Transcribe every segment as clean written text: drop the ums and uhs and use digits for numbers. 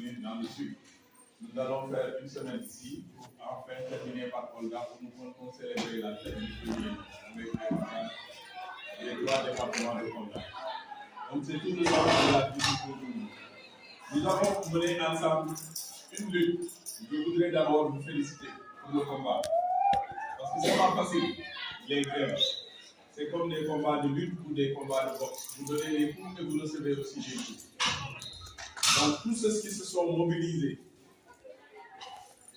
continuer dans le sud. Nous allons faire une semaine ici pour enfin terminer par Kolda pour nous comptons célébrer la fête du premier avec les trois départements de Kolda. Donc c'est tout le temps de la vie pour nous. Nous avons mené ensemble une lutte. Je voudrais d'abord vous féliciter pour le combat. Parce que ce n'est pas facile, les grèves. C'est comme des combats de lutte ou des combats de boxe. Vous donnez les coups et vous recevez aussi des coups. Donc tous ceux qui se sont mobilisés,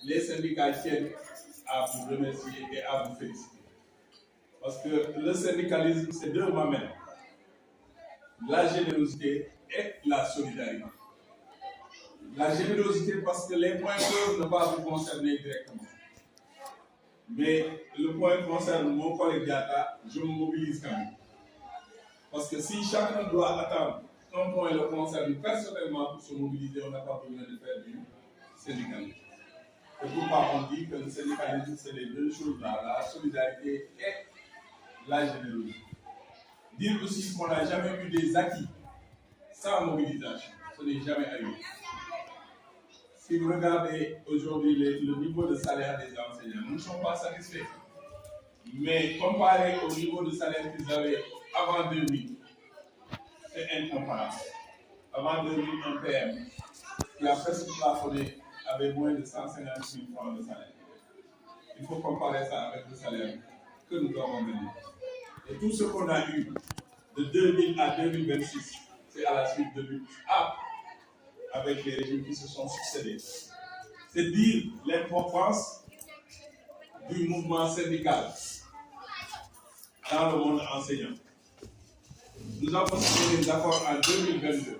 les syndicats tiennent à vous remercier et à vous féliciter. Parce que le syndicalisme, c'est deux mamelles. La générosité et la solidarité. La générosité parce que les points peuvent ne pas vous concerner directement. Mais le point concerne mon collègue Diata, je me mobilise quand même. Parce que si chacun doit attendre qu'un point le concerne personnellement pour se mobiliser, on n'a pas besoin de faire du syndicalisme. C'est pourquoi on dit que le syndicalisme, c'est les deux choses-là, la solidarité et la générosité. Dire aussi qu'on n'a jamais eu des acquis sans mobilisation, ce n'est jamais arrivé. Si vous regardez aujourd'hui le niveau de salaire des enseignants, nous ne sommes pas satisfaits. Mais comparé au niveau de salaire qu'ils avaient avant 2000, c'est incomparable. Avant 2000, un PM qui a presque plafonné avait moins de 150 000 francs de salaire. Il faut comparer ça avec le salaire que nous avons donné. Et tout ce qu'on a eu de 2000 à 2026, c'est à la suite de lutte avec les régimes qui se sont succédés. C'est dire l'importance du mouvement syndical dans le monde enseignant. Nous avons signé des accords en 2022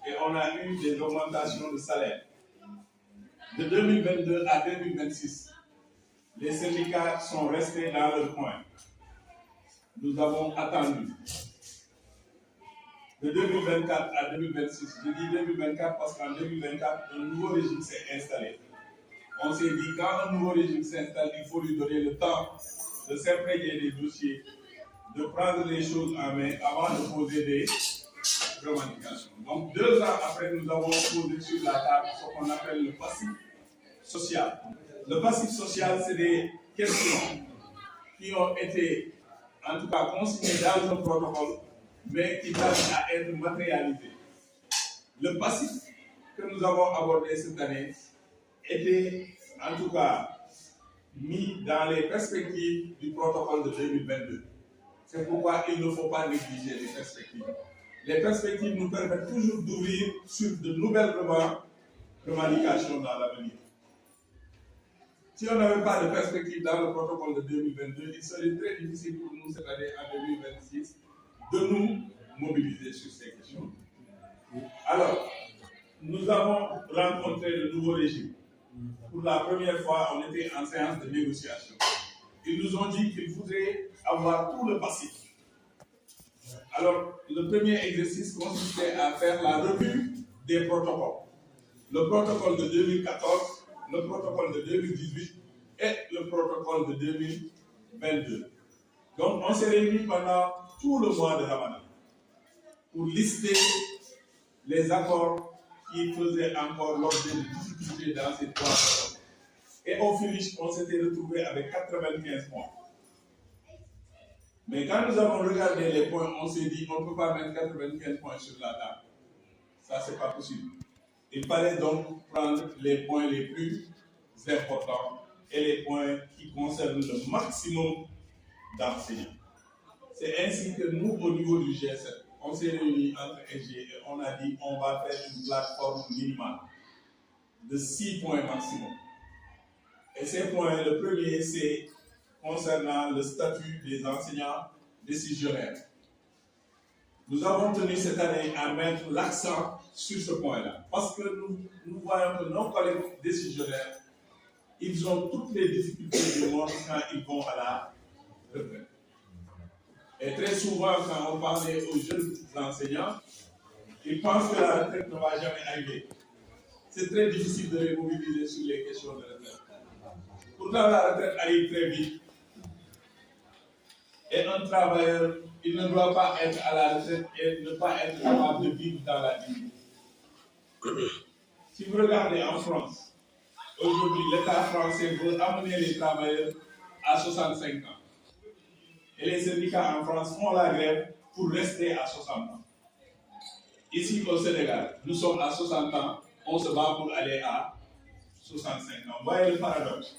et on a eu des augmentations de salaire. De 2022 à 2026, les syndicats sont restés dans leur coin. Nous avons attendu. De 2024 à 2026, je dis 2024 parce qu'en 2024, un nouveau régime s'est installé. On s'est dit, quand un nouveau régime s'installe, il faut lui donner le temps de s'imprégner des dossiers, de prendre les choses en main avant de poser des revendications. Donc 2 ans après, nous avons posé sur la table ce qu'on appelle le passif social. Le passif social, c'est des questions qui ont été, en tout cas, consignées dans un protocole, mais qui tardent à être matérialisées. Le passif que nous avons abordé cette année était, en tout cas, mis dans les perspectives du protocole de 2022. C'est pourquoi il ne faut pas négliger les perspectives. Les perspectives nous permettent toujours d'ouvrir sur de nouvelles revendications dans l'avenir. Si on n'avait pas de perspective dans le protocole de 2022, il serait très difficile pour nous cette année, en 2026, de nous mobiliser sur ces questions. Alors, nous avons rencontré le nouveau régime. Pour la première fois, on était en séance de négociation. Ils nous ont dit qu'ils voudraient avoir tout le passif. Alors, le premier exercice consistait à faire la revue des protocoles. Le protocole de 2014, le protocole de 2018 et le protocole de 2022. Donc, on s'est réunis pendant tout le mois de Ramadan pour lister les accords qui faisaient encore l'objet de difficultés dans ces 3 protocoles. Et au finish, on s'était retrouvé avec 95 points. Mais quand nous avons regardé les points, on s'est dit on ne peut pas mettre 95 points sur la table. Ça, ce n'est pas possible. Il fallait donc prendre les points les plus importants et les points qui concernent le maximum d'enseignants. C'est ainsi que nous, au niveau du G7, on s'est réunis entre SG et on a dit on va faire une plateforme minimale de 6 points maximum. Et ces points, le premier, c'est concernant le statut des enseignants décisionnaires. Nous avons tenu cette année à mettre l'accent sur ce point-là, parce que nous voyons que nos collègues décisionnaires, ils ont toutes les difficultés du monde quand ils vont à la retraite. Et très souvent, quand on parlait aux jeunes enseignants, ils pensent que la retraite ne va jamais arriver. C'est très difficile de les mobiliser sur les questions de retraite. Pourtant, la retraite arrive très vite. Et un travailleur, il ne doit pas être à la retraite et ne pas être capable de vivre dans la dignité. Si vous regardez en France, aujourd'hui, l'État français veut amener les travailleurs à 65 ans. Et les syndicats en France font la grève pour rester à 60 ans. Ici au Sénégal, nous sommes à 60 ans, on se bat pour aller à 65 ans. Vous voyez le paradoxe?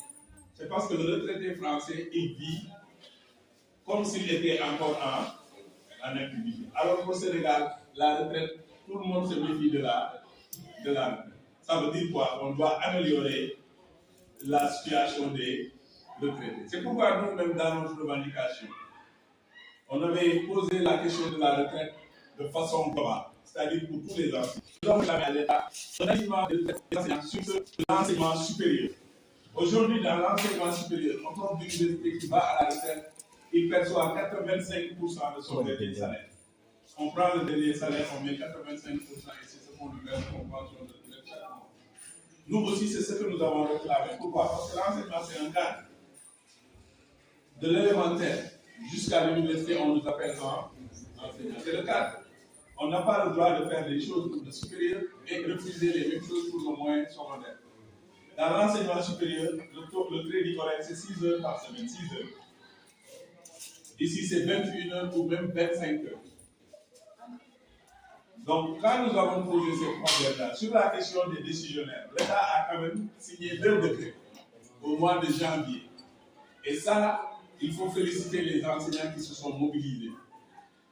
C'est parce que le retraité français, il vit comme s'il était encore en activité. Alors qu'au Sénégal, la retraite, tout le monde se méfie de la retraite. Ça veut dire quoi? On doit améliorer la situation des retraités. C'est pourquoi nous-mêmes, dans notre revendication, on avait posé la question de la retraite de façon globale, c'est-à-dire pour tous les enseignants. Nous avons réclamé à l'État un alignement des enseignants sur l'enseignement supérieur. Aujourd'hui, dans l'enseignement supérieur, un prof d'université qui va à la retraite, il perçoit 85% de son dernier salaire. On prend le dernier salaire, on met 85% et c'est ce qu'on lui verse comme pension de retraite chaque mois. Nous aussi, c'est ce que nous avons réclamé. Pourquoi? Parce que l'enseignement, c'est un cadre. De l'élémentaire jusqu'à l'université, on nous appelle enseignant. C'est le cadre. On n'a pas le droit de faire des choses pour le supérieur et refuser les mêmes choses pour le moyen secondaire. Dans l'enseignement supérieur, le crédit horaire, c'est 6 heures par semaine, 6 heures. Ici, c'est 21 heures ou même 25 heures. Donc, quand nous avons posé ces problèmes-là, sur la question des décisionnaires, l'État a quand même signé 2 décrets au mois de janvier. Et ça, il faut féliciter les enseignants qui se sont mobilisés.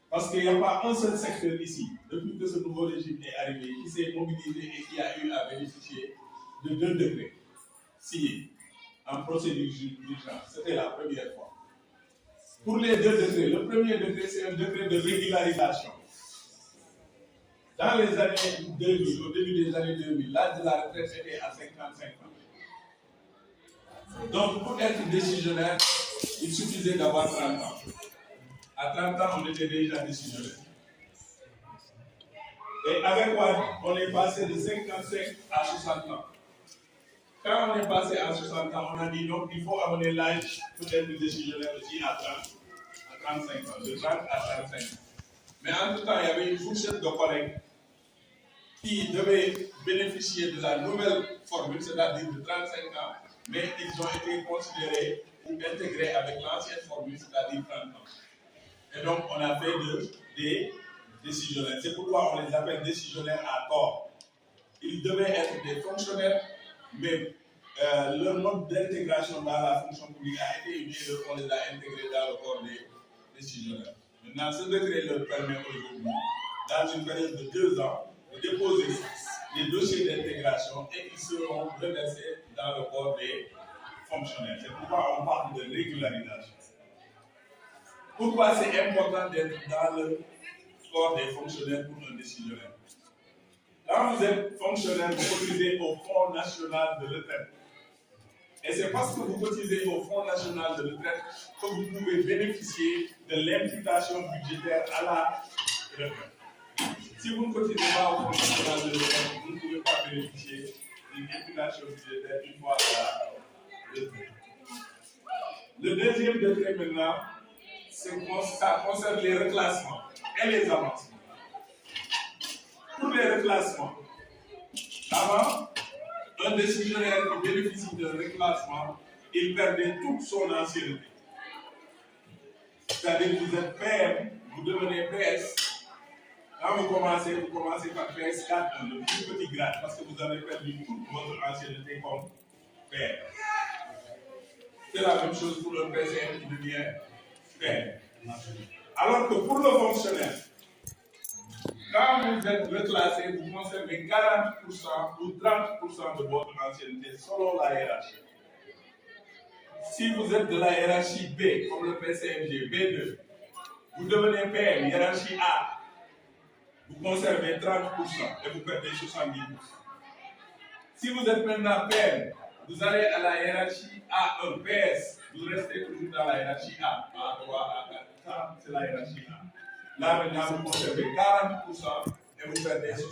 Parce qu'il n'y a pas un seul secteur ici, depuis que ce nouveau régime est arrivé, qui s'est mobilisé et qui a eu à bénéficier de 2 décrets signés en procédure d'urgence. C'était la première fois. Pour les 2 décrets, le premier décret, c'est un décret de régularisation. Dans les années 2000, au début des années 2000, l'âge de la retraite était à 55 ans. Donc, pour être décisionnaire, il suffisait d'avoir 30 ans. À 30 ans, on était déjà décisionnaire. Et avec quoi on est passé de 55 à 60 ans. Quand on est passé à 60 ans, on a dit donc il faut amener l'âge pour être décisionnaire aussi à 35 ans, de 30 à 35 ans. Mais en tout temps, il y avait une fourchette de collègues qui devaient bénéficier de la nouvelle formule, c'est-à-dire de 35 ans, mais ils ont été considérés ou intégrés avec l'ancienne formule, c'est-à-dire 30 ans. Et donc, on a fait des décisionnaires. C'est pourquoi on les appelle décisionnaires à tort. Ils devaient être des fonctionnaires, mais leur mode d'intégration dans la fonction publique a été une erreur, on les a intégrés dans le corps des décisionnaires. Maintenant, ce décret leur permet aujourd'hui, dans une période de 2 ans, de déposer des dossiers d'intégration et ils seront reversés dans le corps des fonctionnaires. C'est pourquoi on parle de régularisation. Pourquoi c'est important d'être dans le corps des fonctionnaires pour un décisionnaire? Quand vous êtes fonctionnaire, vous cotisez au Fonds national de retraite. Et c'est parce que vous cotisez au Fonds national de retraite que vous pouvez bénéficier de l'imputation budgétaire à la retraite. Si vous ne cotisez pas au Fonds national de retraite, vous ne pouvez pas bénéficier d'une imputation budgétaire une fois à la retraite. Le deuxième décret maintenant, ça concerne les reclassements et les avancements. Pour les reclassements, avant, un décisionnaire qui bénéficie d'un reclassement, il perdait toute son ancienneté. C'est-à-dire que vous êtes PM, vous devenez PS. Quand vous commencez par PS4, le plus petit grade, parce que vous avez perdu toute votre ancienneté comme PM. C'est la même chose pour le PCM qui devient PM. Alors que pour le fonctionnaire, quand vous êtes reclassé, vous conservez 40% ou 30% de votre ancienneté selon la hiérarchie. Si vous êtes de la hiérarchie B, comme le PCMG, B2, vous devenez PM, hiérarchie A, vous conservez 30% et vous perdez 70%. Si vous êtes maintenant PM, vous allez à la hiérarchie A1, PS, vous restez toujours dans la hiérarchie A, A3, A4, c'est la hiérarchie A. Là maintenant, vous conservez 40% et vous perdez 60%.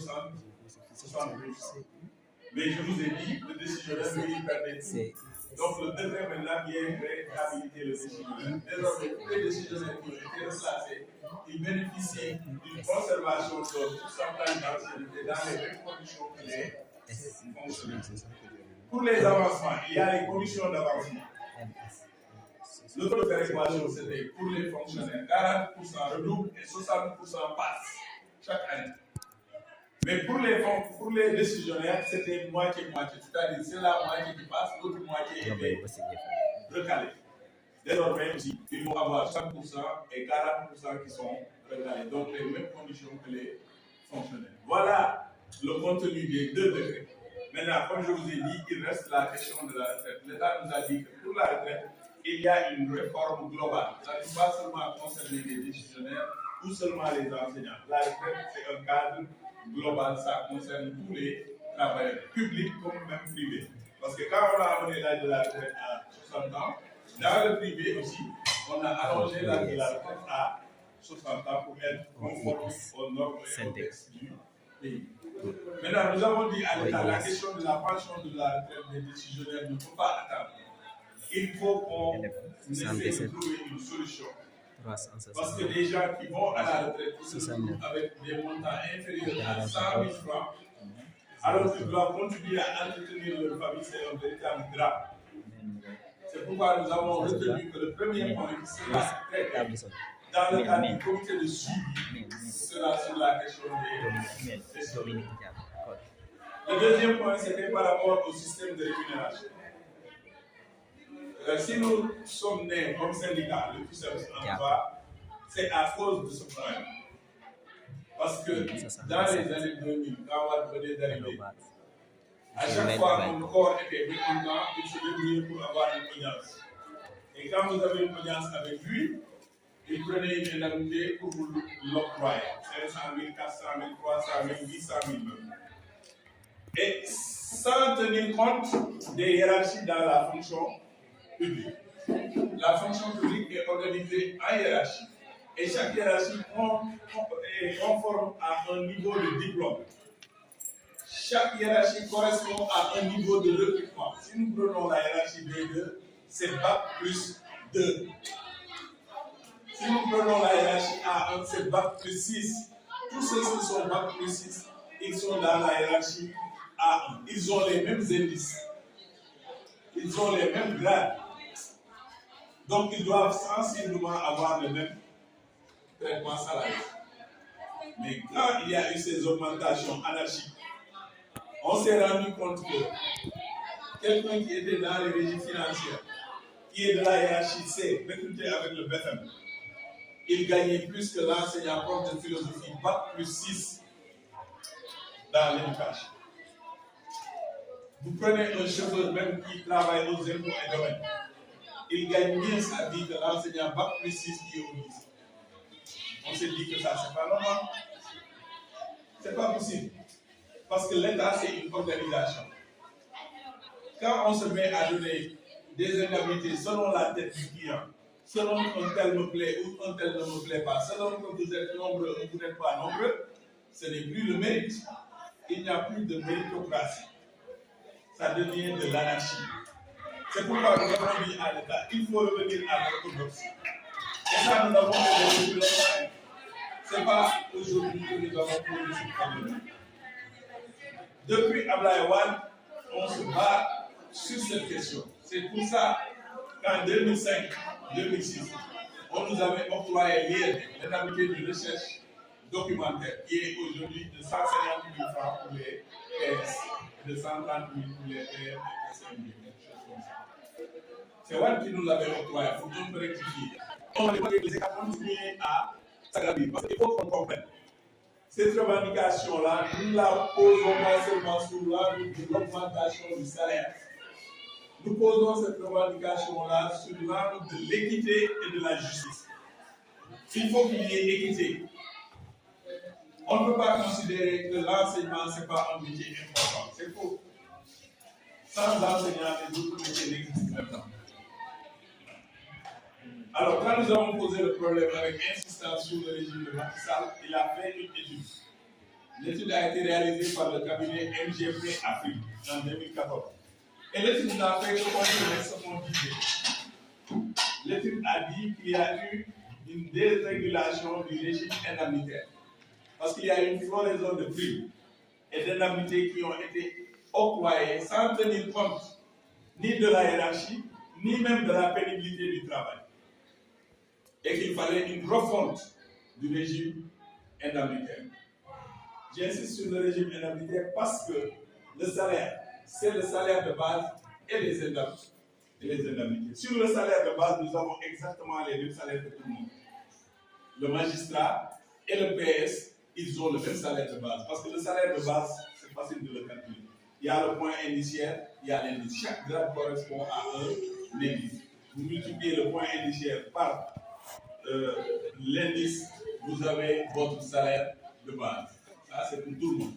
Mais je vous ai dit, le décisionnaire, lui, il perdait tout. Donc le décret maintenant vient réhabiliter le décisionnaire. Désormais, tous les décisionnaires qui ont été reclassés, ils bénéficient d'une conservation de 60 ans d'ancienneté dans les mêmes conditions que les Pour les avancements, il y a les commissions d'avancement. Le taux de péréquation, c'était pour les fonctionnaires, 40% redouble et 60% passe chaque année. Mais pour les décisionnaires, c'était moitié-moitié. C'est-à-dire, c'est la moitié qui passe, l'autre moitié est recalée. Désormais aussi, il faut avoir 100% et 40% qui sont recalés. Donc, les mêmes conditions que les fonctionnaires. Voilà le contenu des 2 décrets. Maintenant, comme je vous ai dit, il reste la question de la retraite. L'État nous a dit que pour la retraite, il y a une réforme globale. Ça ne va pas seulement concerner les décisionnaires ou seulement les enseignants. La retraite, c'est un cadre global, ça concerne tous les travailleurs, publics comme même privés. Parce que quand on a amené l'âge de la retraite à 60 ans, dans le privé aussi, on a allongé l'âge de la retraite à 60 ans pour être conforme aux normes et aux textes du pays. Maintenant, nous avons dit à l'État, la question de la pension de la retraite des décisionnaires ne peut pas attendre. Il faut qu'on essaie de trouver une solution. Parce que les gens qui vont à la retraite se retrouvent avec des montants inférieurs à 100 000 francs, alors qu'ils doivent continuer à entretenir leur famille, c'est un véritable drame. C'est pourquoi nous avons retenu que le premier point sera traité dans le cadre du comité de suivi sera sur la question des décisionnaires. Le deuxième point, c'était par rapport au système de rémunération. Si nous sommes nés comme syndicat, le FUSEPS en bas, c'est à cause de ce problème. Parce que dans les années 2000, quand on va venir d'arriver, à chaque fois que le corps était mécontent, il se débrouillait pour avoir une audience. Et quand vous avez une audience avec lui, il prenait une indemnité pour vous l'octroyer. 500 000, 400 000, 300 000, 800 000 même. Et sans tenir compte des hiérarchies dans la fonction publique. La fonction publique est organisée en hiérarchie. Et chaque hiérarchie est conforme à un niveau de diplôme. Chaque hiérarchie correspond à un niveau de recrutement. Si nous prenons la hiérarchie B2, c'est Bac plus 2. Si nous prenons la hiérarchie A1, c'est Bac plus 6. Tous ceux qui sont Bac plus 6, ils sont dans la hiérarchie A1. Ils ont les mêmes indices. Ils ont les mêmes grades. Donc, ils doivent sensiblement avoir le même traitement salarial. Mais quand il y a eu ces augmentations anarchiques, on s'est rendu compte que quelqu'un qui était dans les régies financières, qui est de la hiérarchie C, recruté avec le BFM, il gagnait plus que l'enseignant prof de philosophie, Bac plus 6 dans l'éducation. Vous prenez un chauffeur même qui travaille aux impôts et domaines, il gagne mieux sa vie que l'enseignant Bac plus 6 qui est au lycée. On s'est dit que ça, c'est pas normal. C'est pas possible. Parce que l'État, c'est une organisation. Quand on se met à donner des indemnités selon la tête du client, selon un tel me plaît ou un tel ne me plaît pas, selon que vous êtes nombreux ou vous n'êtes pas nombreux, ce n'est plus le mérite. Il n'y a plus de méritocratie. Ça devient de l'anarchie. C'est pourquoi nous avons dit à l'État, il faut revenir à l'orthodoxie. Et ça, nous l'avons fait depuis longtemps. Ce n'est pas aujourd'hui que nous avons posé ce problème. Depuis Ablaye Wade, on se bat sur cette question. C'est pour ça qu'en 2005-2006, on nous avait octroyé l'indemnité de recherche documentaire qui est aujourd'hui de 150 000 francs pour les PS et de 130 000 pour les PR et 5 000. C'est Wade qui nous l'avait octroyé, il faut donc rectifier. On va les États continuer à s'aggraver parce qu'il faut qu'on comprenne. Cette revendication-là, nous la posons pas seulement sur l'angle de l'augmentation du salaire. Nous posons cette revendication-là sur l'angle de l'équité et de la justice. Il faut qu'il y ait équité. On ne peut pas considérer que l'enseignement, ce n'est pas un métier important. C'est faux. Sans enseignants, les autres métiers n'existent même pas. Alors, quand nous avons posé le problème avec insistance sur le régime de Macky Sall, il a fait une étude. L'étude a été réalisée par le cabinet MGP Afrique en 2014. Et l'étude n'a fait que confirmer ce qu'on disait. L'étude a dit qu'il y a eu une dérégulation du régime indemnitaire. Parce qu'il y a eu une floraison de primes et d'indemnités qui ont été octroyés sans tenir compte ni de la hiérarchie, ni même de la pénibilité du travail. Et qu'il fallait une refonte du régime indemnitaire. J'insiste sur le régime indemnitaire parce que le salaire, c'est le salaire de base et les indemnités. Sur le salaire de base, nous avons exactement les mêmes salaires que tout le monde. Le magistrat et le PS, ils ont le même salaire de base. Parce que le salaire de base, c'est facile de le calculer. Il y a le point indiciaire, il y a l'indice. Chaque grade correspond à un indice. Vous multipliez le point indiciaire par l'indice, vous avez votre salaire de base. Ça, c'est pour tout le monde.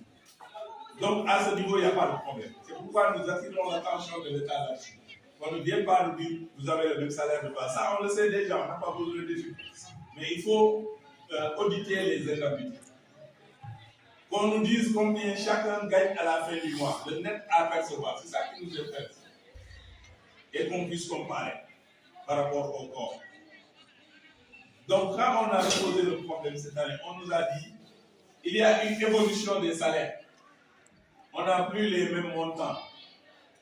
Donc, à ce niveau, il n'y a pas de problème. C'est pourquoi nous attirons l'attention de l'État là-dessus. On ne vient pas nous dire, vous avez le même salaire de base. Ça, on le sait déjà, on n'a pas besoin de dire. Mais il faut auditer les indemnités. Qu'on nous dise combien chacun gagne à la fin du mois, le net à percevoir. C'est ça qui nous intéresse. Et qu'on puisse comparer par rapport au corps. Donc, quand on a posé le problème cette année, on nous a dit il y a une évolution des salaires. On n'a plus les mêmes montants.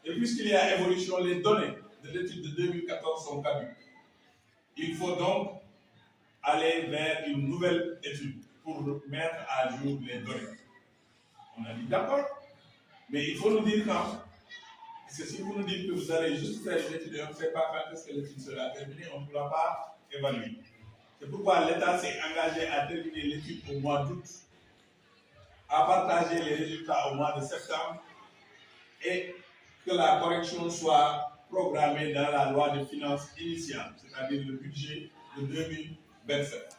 Et puisqu'il y a évolution, les données de l'étude de 2014 sont caduques. Il faut donc aller vers une nouvelle étude pour mettre à jour les données. On a dit d'accord, mais il faut nous dire quand. Parce que si vous nous dites que vous allez juste faire une étude et on ne sait pas quand est-ce que l'étude sera terminée, on ne pourra pas évaluer. C'est pourquoi l'État s'est engagé à terminer l'étude au mois d'août, à partager les résultats au mois de septembre et que la correction soit programmée dans la loi de finances initiale, c'est-à-dire le budget de 2027.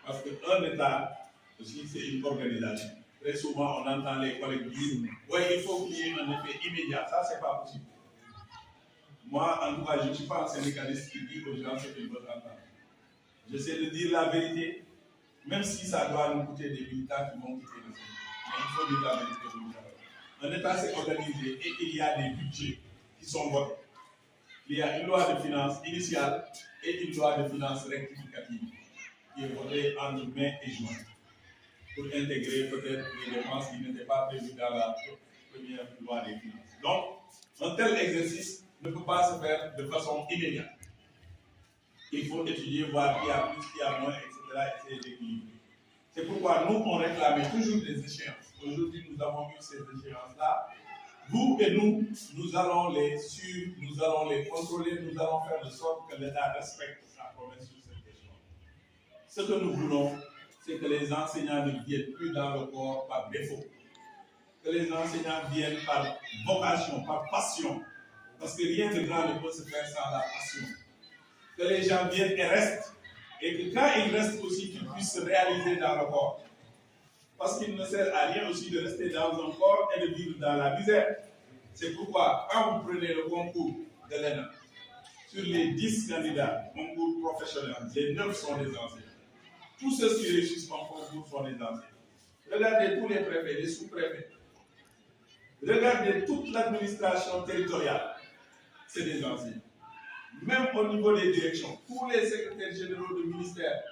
Parce qu'un État, aussi, c'est une organisation. Très souvent, on entend les collègues dire oui, il faut qu'il y ait un effet immédiat. Ça, ce n'est pas possible. Moi, en tout cas, je ne suis pas un syndicaliste qui dit aux gens ce qu'ils veulent entendre. J'essaie de dire la vérité, même si ça doit nous coûter des militants qui vont quitter le pays. Mais il faut dire la vérité. Un État s'est organisé et il y a des budgets qui sont votés. Il y a une loi de finances initiale et une loi de finances rectificative qui est votée entre mai et juin pour intégrer peut-être les dépenses qui n'étaient pas prévues dans la première loi des finances. Donc, un tel exercice ne peut pas se faire de façon immédiate. Il faut étudier, voir qui a plus, qui a moins, etc. essayer d'équilibrer. C'est pourquoi nous, on réclamait toujours des échéances. Aujourd'hui, nous avons eu ces échéances-là. Vous et nous allons les suivre, nous allons les contrôler, nous allons faire de sorte que l'État respecte sa promesse sur cette question. Ce que nous voulons, c'est que les enseignants ne viennent plus dans le corps par défaut. Que les enseignants viennent par vocation, par passion. Parce que rien de grand ne peut se faire sans la passion. Que les gens viennent et restent. Et que quand ils restent aussi, qu'ils puissent se réaliser dans le corps. Parce qu'il ne sert à rien aussi de rester dans un corps et de vivre dans la misère. C'est pourquoi, quand vous prenez le concours de l'ENA, sur les 10 candidats, concours professionnels, les 9 sont des enseignants. Tous ceux qui réussissent en concours sont des enseignants. Regardez tous les préfets, les sous-préfets. Regardez toute l'administration territoriale. C'est des enseignants. Même au niveau des directions, tous les secrétaires généraux du ministère,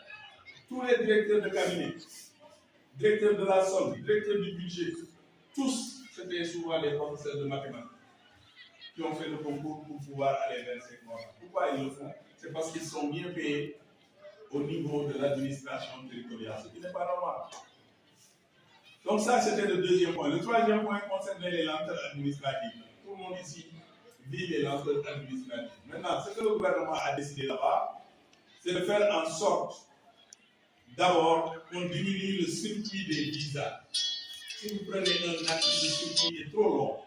tous les directeurs de cabinet, directeurs de la solde, directeurs du budget, tous, c'était souvent les professeurs de mathématiques qui ont fait le concours pour pouvoir aller vers ces corps. Pourquoi ils le font? C'est parce qu'ils sont bien payés au niveau de l'administration territoriale, ce qui n'est pas normal. Donc ça, c'était le deuxième point. Le troisième point concernait les lenteurs administratives. Tout le monde ici vit les lenteurs administratives. Maintenant, ce que le gouvernement a décidé là-bas, c'est de faire en sorte, d'abord, qu'on diminue le circuit des visas. Si vous prenez un acte, le circuit est trop long.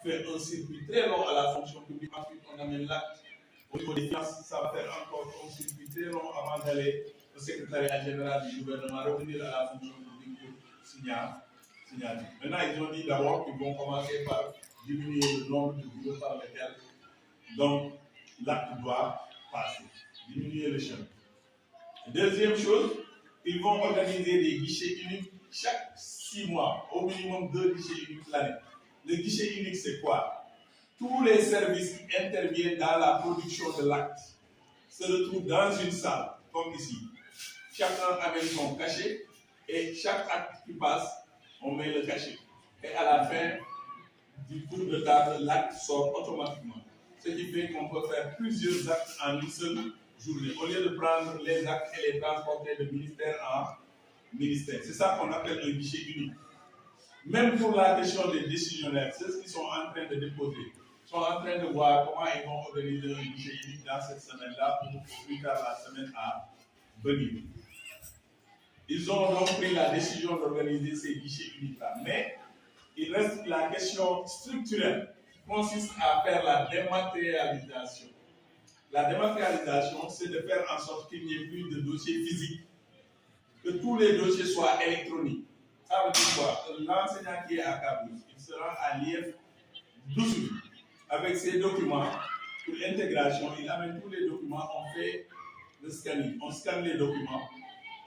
Faire un circuit très long à la fonction publique, ensuite on amène l'acte au niveau des finances, ça va faire encore un circuit très long avant d'aller au secrétariat général du gouvernement, revenir à la fonction publique pour signaler. Maintenant, ils ont dit d'abord qu'ils vont commencer par diminuer le nombre de bureaux par lesquels donc l'acte doit passer, diminuer le chemin. Deuxième chose, ils vont organiser des guichets uniques chaque 6 mois, au minimum 2 guichets uniques l'année. Le guichet unique, c'est quoi? Tous les services qui interviennent dans la production de l'acte se retrouvent dans une salle, comme ici. Chacun amène son cachet et chaque acte qui passe, on met le cachet. et à la fin du tour de table, l'acte sort automatiquement. Ce qui fait qu'on peut faire plusieurs actes en une seule journée, au lieu de prendre les actes et les transporter de ministère en ministère. C'est ça qu'on appelle un guichet unique. Même pour la question des décisionnaires, ceux qui sont en train de déposer, sont en train de voir comment ils vont organiser un guichet unique dans cette semaine-là ou plus tard la semaine à venir. Ils ont donc pris la décision d'organiser ces guichets uniques-là. Mais il reste la question structurelle qui consiste à faire la dématérialisation. La dématérialisation, c'est de faire en sorte qu'il n'y ait plus de dossiers physiques, que tous les dossiers soient électroniques. Ça veut dire quoi? L'enseignant qui est à Kaboul, il sera à l'IF 12 avec ses documents pour l'intégration. Il amène tous les documents, on fait le scanning. On scanne les documents,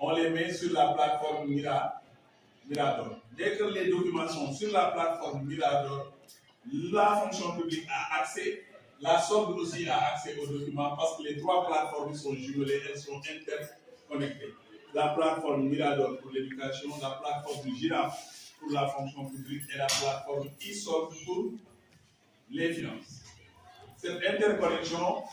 on les met sur la plateforme Mirador. Dès que les documents sont sur la plateforme Mirador, la fonction publique a accès, la SOB aussi a accès aux documents parce que les trois plateformes sont jumelées, elles sont interconnectées. La plateforme Mirador pour l'éducation, la plateforme Giraffe pour la fonction publique et la plateforme ISOL pour les finances. Cette interconnexion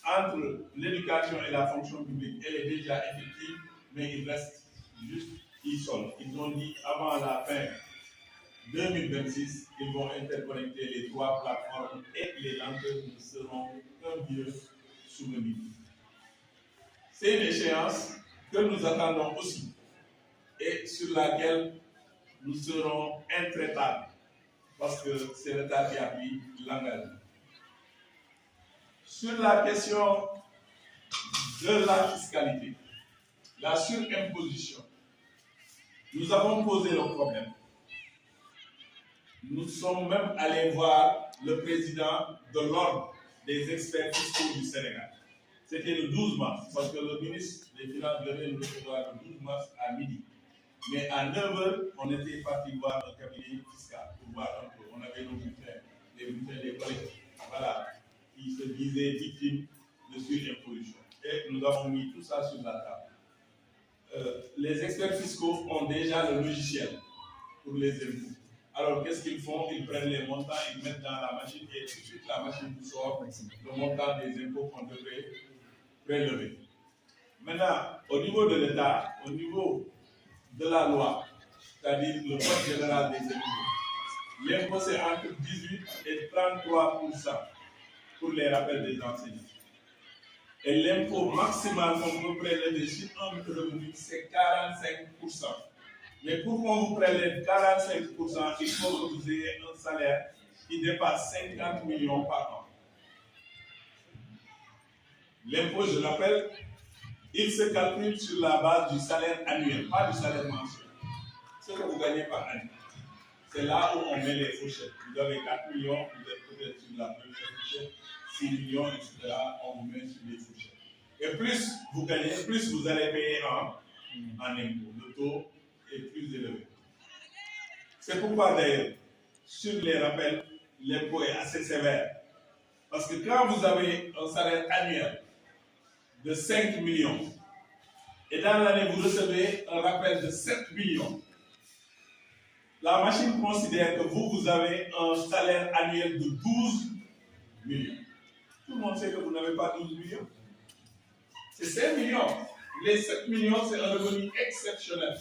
entre l'éducation et la fonction publique, elle est déjà effective, mais il reste juste ISOL. Ils ont dit avant la fin 2026, ils vont interconnecter les trois plateformes et les lenteurs ne seront qu'un vieux souvenir. C'est une échéance que nous attendons aussi et sur laquelle nous serons intraitables parce que c'est l'État qui a pris l'engagement. Sur la question de la fiscalité, la surimposition, nous avons posé le problème. Nous sommes même allés voir le président de l'Ordre des experts fiscaux du Sénégal. C'était le 12 mars, parce que le ministre des Finances devait nous recevoir le 12 mars à midi. Mais à 9h, on était parti voir le cabinet fiscal pour voir un peu. On avait nos bulletins, les bulletins des collègues, voilà, qui se disaient victimes de surimposition. Et nous avons mis tout ça sur la table. Les experts fiscaux ont déjà le logiciel pour les impôts. Alors, qu'est-ce qu'ils font? Ils prennent les montants, ils mettent dans la machine et tout de suite la machine vous sort le montant des impôts qu'on devrait prélever. Maintenant, au niveau de l'État, au niveau de la loi, c'est-à-dire le code général des impôts, l'impôt c'est entre 18 et 33% pour les rappels des enseignants. Et l'impôt maximal qu'on peut prélever sur un revenu, c'est 45%. Mais pour qu'on vous prélève 45%, il faut que vous ayez un salaire qui dépasse 50 millions par an. L'impôt, je l'appelle, il se calcule sur la base du salaire annuel, pas du salaire mensuel. Ce que vous gagnez par année. C'est là où on met les fourchettes. Vous avez 4 millions, vous êtes peut-être sur la première fourchette, 6 millions, etc. On vous met sur les fourchettes. Et plus vous gagnez, plus vous allez payer en impôt. Le taux est plus élevé. C'est pourquoi d'ailleurs, sur les rappels, l'impôt est assez sévère. Parce que quand vous avez un salaire annuel de 5 millions, et dans l'année vous recevez un rappel de 7 millions, la machine considère que vous avez un salaire annuel de 12 millions. Tout le monde sait que vous n'avez pas 12 millions. C'est 5 millions. Les 7 millions, c'est un revenu exceptionnel.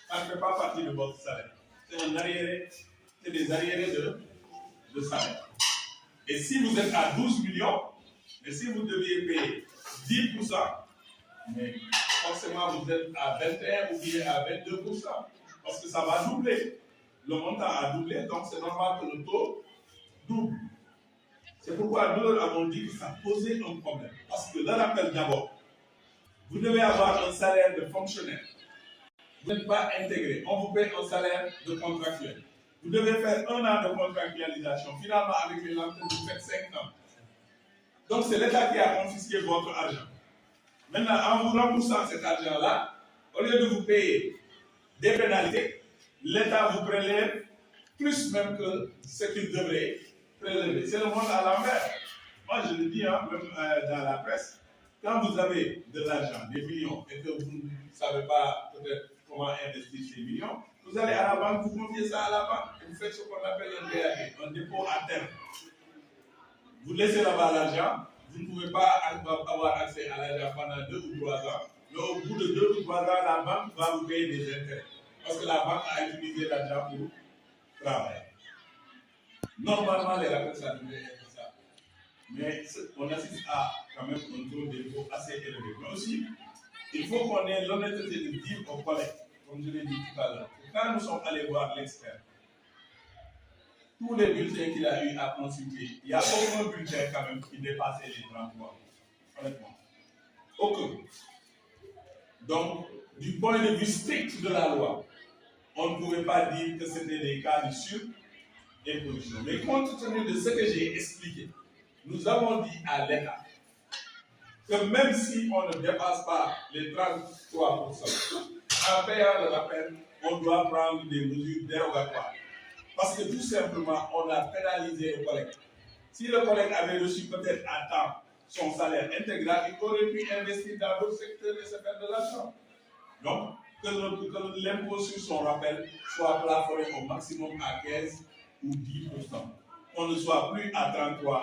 Ça ne fait pas partie de votre salaire. C'est des arriérés de salaire. Et si vous êtes à 12 millions, et si vous deviez payer 10%, mais forcément vous êtes à 21 ou bien à 22%, parce que ça va doubler. Le montant a doublé, donc c'est normal que le taux double. C'est pourquoi nous avons dit que ça posait un problème. Parce que le rappel d'abord, vous devez avoir un salaire de fonctionnaire. Vous n'êtes pas intégré. On vous paie un salaire de contractuel. Vous devez faire 1 an de contractualisation. Finalement, avec les lenteurs, vous faites 5 ans. Donc, c'est l'État qui a confisqué votre argent. Maintenant, en vous remboursant cet argent-là, au lieu de vous payer des pénalités, l'État vous prélève plus même que ce qu'il devrait prélever. C'est le monde à l'envers. Moi, je le dis, même dans la presse, quand vous avez de l'argent, des millions, et que vous ne savez pas peut-être comment investir ces millions, Vous allez à la banque, vous confiez ça à la banque, et vous faites ce qu'on appelle un DAD, un dépôt à terme. Vous laissez là-bas l'argent, vous ne pouvez pas avoir accès à l'argent pendant 2 ou 3 ans, mais au bout de 2 ou 3 ans, la banque va vous payer des intérêts. Parce que la banque a utilisé l'argent pour travailler. Normalement, les rappels, ça devrait être ça. Mais on assiste à quand même un taux de dépôt assez élevé. Mais aussi, il faut qu'on ait l'honnêteté de dire aux collègues, comme je l'ai dit tout à l'heure, quand nous sommes allés voir l'expert, tous les bulletins qu'il a eu à consulter, il n'y a aucun bulletin quand même qui dépassait les 33. Honnêtement. Aucun. Donc, du point de vue strict de la loi, on ne pouvait pas dire que c'était des cas de sur-imposition. Mais compte tenu de ce que j'ai expliqué, nous avons dit à l'État que même si on ne dépasse pas les 33%, en payant le rappel, on doit prendre des mesures dérogatoires. Parce que tout simplement, on a pénalisé le collègue. Si le collègue avait reçu peut-être à temps son salaire intégral, il aurait pu investir dans d'autres secteurs et se faire de l'argent. Donc, que l'impôt sur son rappel soit plafonné au maximum à 15 ou 10%. On ne soit plus à 33%.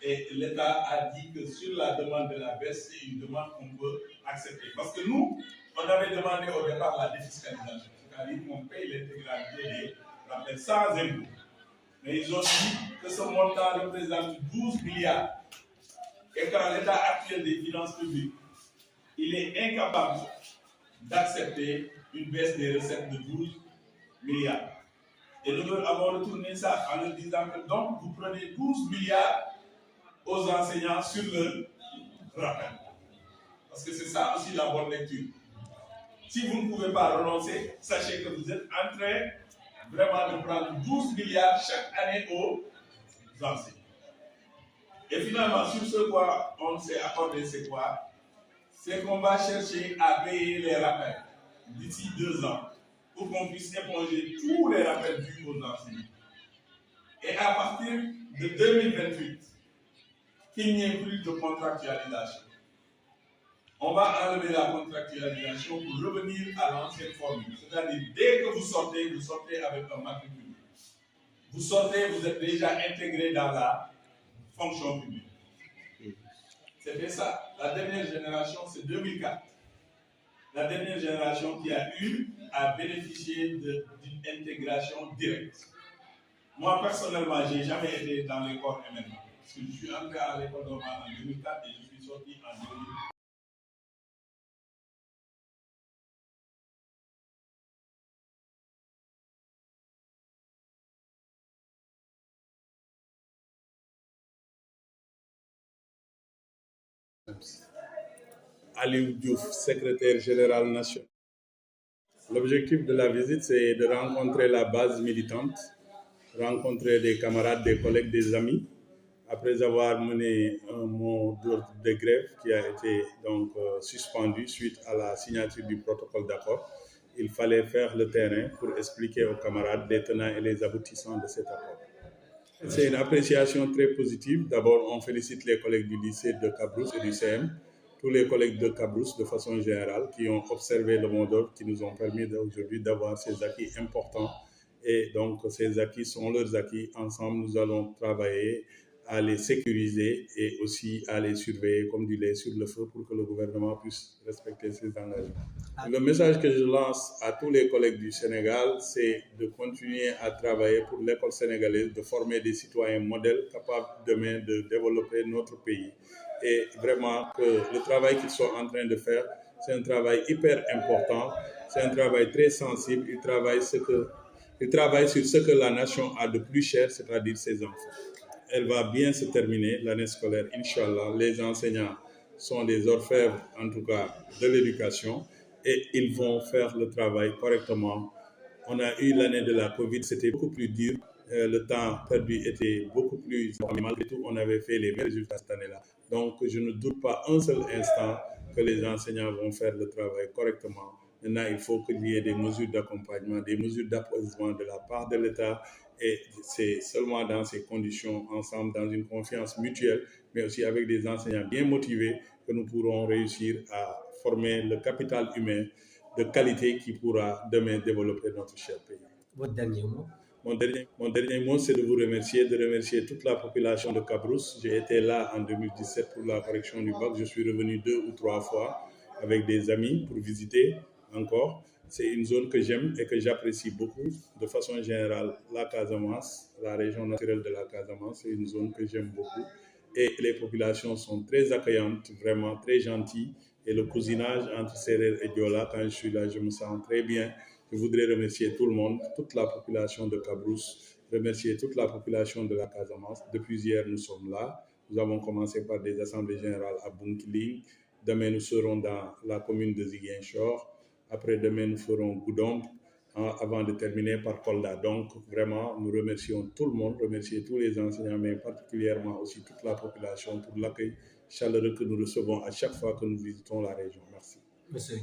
Et l'État a dit que sur la demande de la baisse, c'est une demande qu'on peut accepter. Parce que nous, on avait demandé au départ la défiscalisation. C'est-à-dire qu'on paye l'intégralité des rappels sans impôt. Mais ils ont dit que ce montant représente 12 milliards. Et quand l'État actuel des finances publiques, il est incapable d'accepter une baisse des recettes de 12 milliards. Et nous avons retourné ça en leur disant que donc vous prenez 12 milliards aux enseignants sur le rappel. Parce que c'est ça aussi la bonne lecture. Si vous ne pouvez pas renoncer, sachez que vous êtes en train vraiment de prendre 12 milliards chaque année aux enseignants. Et finalement, sur ce quoi on s'est accordé, c'est quoi? C'est qu'on va chercher à payer les rappels d'ici 2 ans pour qu'on puisse éponger tous les rappels dus aux enseignants. Et à partir de 2028, qu'il n'y ait plus de contractualisation. On va enlever la contractualisation pour revenir à l'ancienne formule. C'est-à-dire, dès que vous sortez avec un matricule. Vous sortez, vous êtes déjà intégré dans la fonction publique. C'était ça. La dernière génération, c'est 2004. La dernière génération qui a eu à bénéficier d'une intégration directe. Moi, personnellement, je n'ai jamais été dans les corps MNA. Parce que je suis entré à l'école normale en 2004 et je suis sorti en 2000. Aliou Diouf, secrétaire général national. L'objectif de la visite, c'est de rencontrer la base militante, rencontrer des camarades, des collègues, des amis. Après avoir mené un mot de grève qui a été donc suspendu suite à la signature du protocole d'accord, il fallait faire le terrain pour expliquer aux camarades les tenants et les aboutissants de cet accord. C'est une appréciation très positive. D'abord, on félicite les collègues du lycée de Cabrousse et du CM, tous les collègues de Cabrousse de façon générale qui ont observé le mot d'ordre qui nous ont permis aujourd'hui d'avoir ces acquis importants. Et donc, ces acquis sont leurs acquis. Ensemble, nous allons travailler à les sécuriser et aussi à les surveiller comme du lait sur le feu pour que le gouvernement puisse respecter ses engagements. Le message que je lance à tous les collègues du Sénégal, c'est de continuer à travailler pour l'école sénégalaise, de former des citoyens modèles capables demain de développer notre pays. Et vraiment que le travail qu'ils sont en train de faire, c'est un travail hyper important, c'est un travail très sensible, ils travaillent sur ce que la nation a de plus cher, c'est-à-dire ses enfants. Elle va bien se terminer, l'année scolaire, Inch'Allah. Les enseignants sont des orfèvres, en tout cas, de l'éducation, et ils vont faire le travail correctement. On a eu l'année de la Covid, c'était beaucoup plus dur. Le temps perdu était beaucoup plus... Malgré tout, on avait fait les meilleurs résultats cette année-là. Donc, je ne doute pas un seul instant que les enseignants vont faire le travail correctement. Maintenant, il faut qu'il y ait des mesures d'accompagnement, des mesures d'apaisement de la part de l'État. Et c'est seulement dans ces conditions, ensemble, dans une confiance mutuelle, mais aussi avec des enseignants bien motivés, que nous pourrons réussir à former le capital humain de qualité qui pourra demain développer notre cher pays. Votre dernier mot? Mon dernier mot, c'est de vous remercier, de remercier toute la population de Cabrousse. J'ai été là en 2017 pour la correction du bac. Je suis revenu 2 ou 3 fois avec des amis pour visiter encore. C'est une zone que j'aime et que j'apprécie beaucoup. De façon générale, la Casamance, la région naturelle de la Casamance, c'est une zone que j'aime beaucoup. Et les populations sont très accueillantes, vraiment très gentilles. Et le cousinage entre Sérère et Diola, quand je suis là, je me sens très bien. Je voudrais remercier tout le monde, toute la population de Cabrousse, remercier toute la population de la Casamance. Depuis hier, nous sommes là. Nous avons commencé par des assemblées générales à Bunkiling. Demain, nous serons dans la commune de Ziguinchor. Après, demain, nous ferons Goudomp avant de terminer par Kolda. Donc, vraiment, nous remercions tout le monde, remercier tous les enseignants, mais particulièrement aussi toute la population pour l'accueil chaleureux que nous recevons à chaque fois que nous visitons la région. Merci. Monsieur